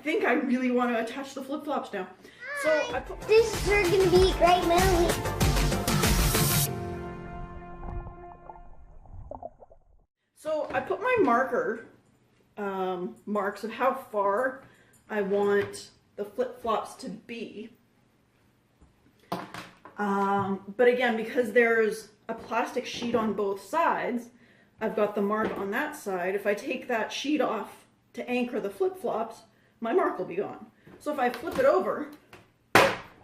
think I really want to attach the flip-flops now. So I put... This is gonna be a great movie. So I put my marker marks of how far I want the flip-flops to be. But again, because there's a plastic sheet on both sides, I've got the mark on that side. If I take that sheet off to anchor the flip-flops, my mark will be gone. So if I flip it over,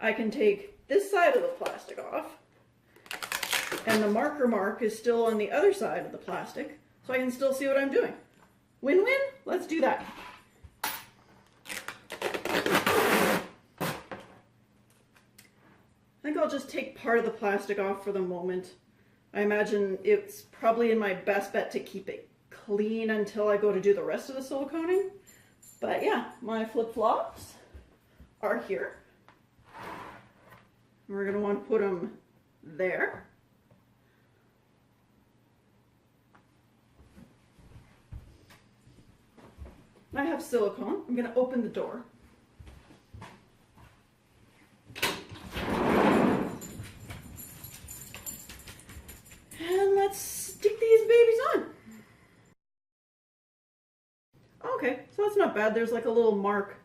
I can take this side of the plastic off, and the marker mark is still on the other side of the plastic, so I can still see what I'm doing. Win-win? Let's do that. I think I'll just take part of the plastic off for the moment. I imagine it's probably in my best bet to keep it clean until I go to do the rest of the siliconing. But yeah, my flip-flops are here. We're going to want to put them there. I have silicone. I'm going to open the door. And let's stick these babies on. Okay, so that's not bad. There's like a little mark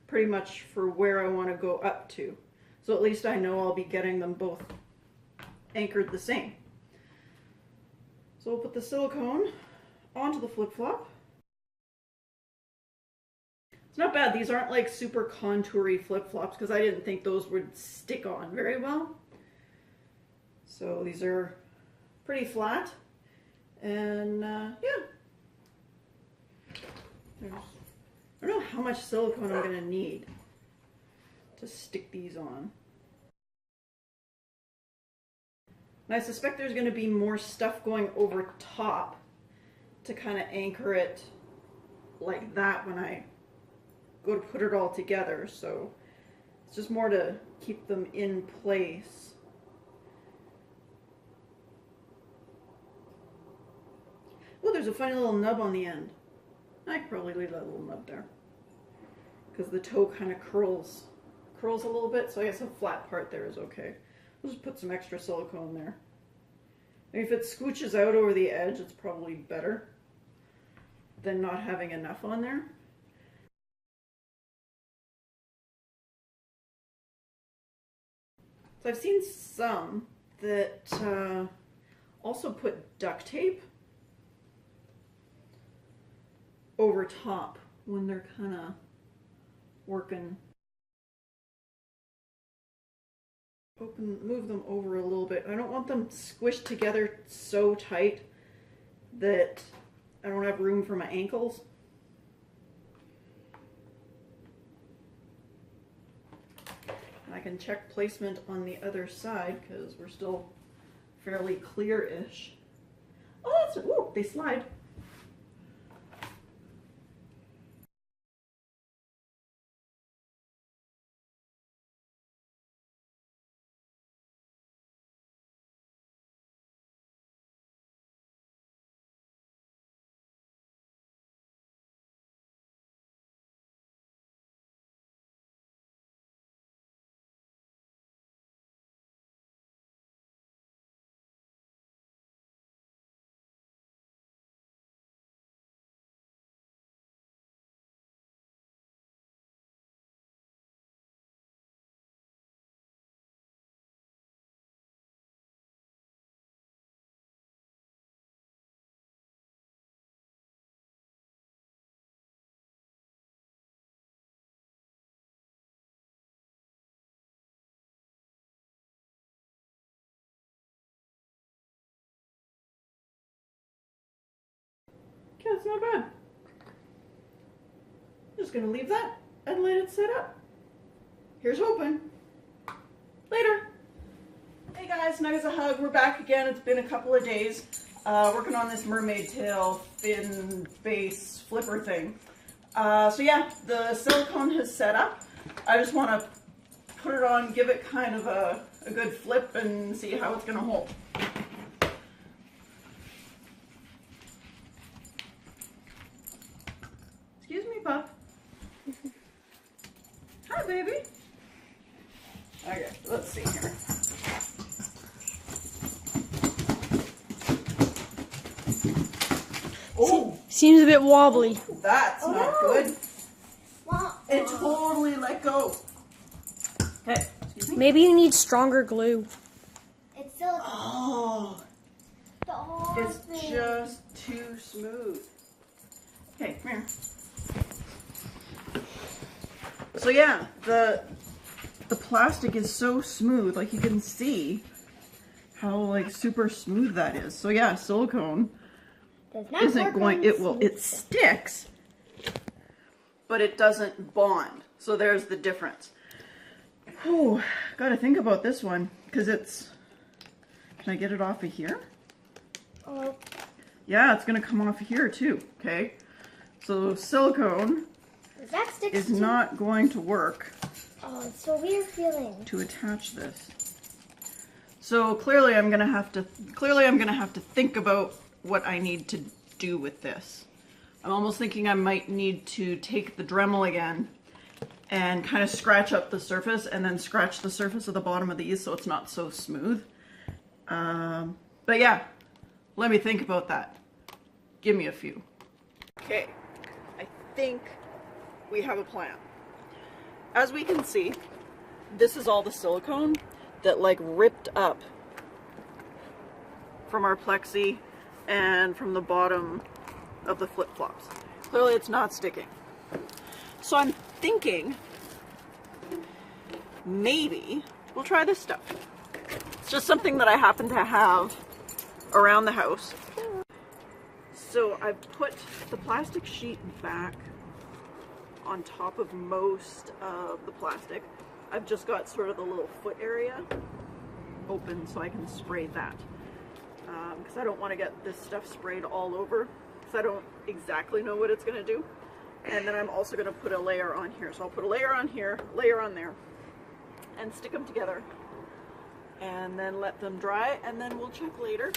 pretty much for where I want to go up to. So at least I know I'll be getting them both anchored the same. So we'll put the silicone onto the flip-flop. It's not bad. These aren't like super contoury flip-flops because I didn't think those would stick on very well. So these are pretty flat. And yeah. I don't know how much silicone I'm going to need to stick these on. And I suspect there's going to be more stuff going over top to kind of anchor it like that when I go to put it all together. So it's just more to keep them in place. Oh, there's a funny little nub on the end. I could probably leave that little nub there because the toe kind of curls a little bit, so I guess a flat part there is okay. We'll just put some extra silicone there. Maybe if it scooches out over the edge, it's probably better than not having enough on there. So I've seen some that also put duct tape over top when they're kind of working. Move them over a little bit. I don't want them squished together so tight that I don't have room for my ankles. And I can check placement on the other side because we're still fairly clear-ish. Oh, that's, ooh, they slide. Okay, that's not bad. I'm just gonna leave that and let it set up. Here's hoping. Later. Hey guys, Snug as a hug. We're back again. It's been a couple of days working on this mermaid tail fin base flipper thing. So yeah, the silicone has set up. I just want to put it on, give it kind of a good flip and see how it's gonna hold. Excuse me, pup. baby? Okay, let's see here. Oh, Seems a bit wobbly. that's not good. Well, It totally let go. Okay, excuse me. Maybe you need stronger glue. it's silicone. Oh, The whole it's thing. just too smooth. Okay, come here. So yeah, the plastic is so smooth, like you can see how like super smooth that is. So yeah, silicone Does not isn't work going, on it will, smooth it sticks, but it doesn't bond. So there's the difference. Oh, gotta think about this one, because it's, can I get it off of here? Oh, Yeah, it's gonna come off here too, okay? So silicone does that stick is to? not going to work Oh, it's so weird feeling. to attach this. So clearly I'm gonna have to think about what I need to do with this. I'm almost thinking I might need to take the Dremel again and kind of scratch up the surface and then scratch the surface of the bottom of these so it's not so smooth. But yeah, let me think about that. Give me a few. Okay, I think we have a plan. As we can see, this is all the silicone that like ripped up from our plexi and from the bottom of the flip-flops. Clearly it's not sticking. So I'm thinking maybe we'll try this stuff. It's just something that I happen to have around the house. So I've put the plastic sheet back on top of most of the plastic. I've just got sort of the little foot area open so I can spray that. Because I don't want to get this stuff sprayed all over, because I don't exactly know what it's going to do. And then I'm also going to put a layer on here. So I'll put a layer on here, layer on there, and stick them together. And then let them dry, and then we'll check later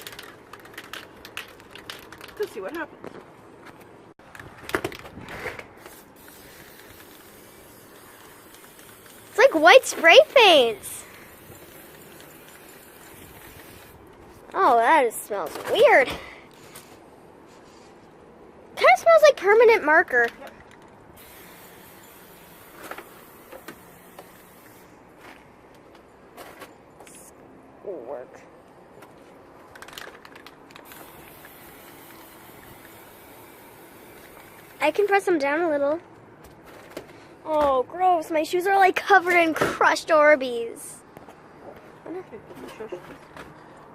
to see what happens. It's like white spray paints. Oh, that smells weird. Kind of smells like permanent marker. This will work. I can press them down a little. Oh, gross. My shoes are like covered in crushed Orbeez.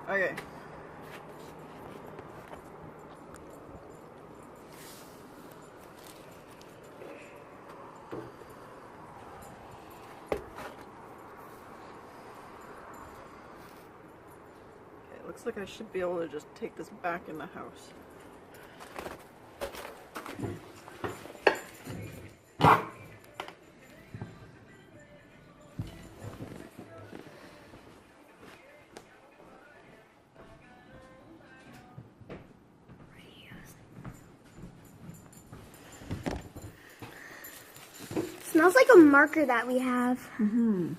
Okay. It looks like I should be able to just take this back in the house. Smells like a marker that we have. Mm-hmm.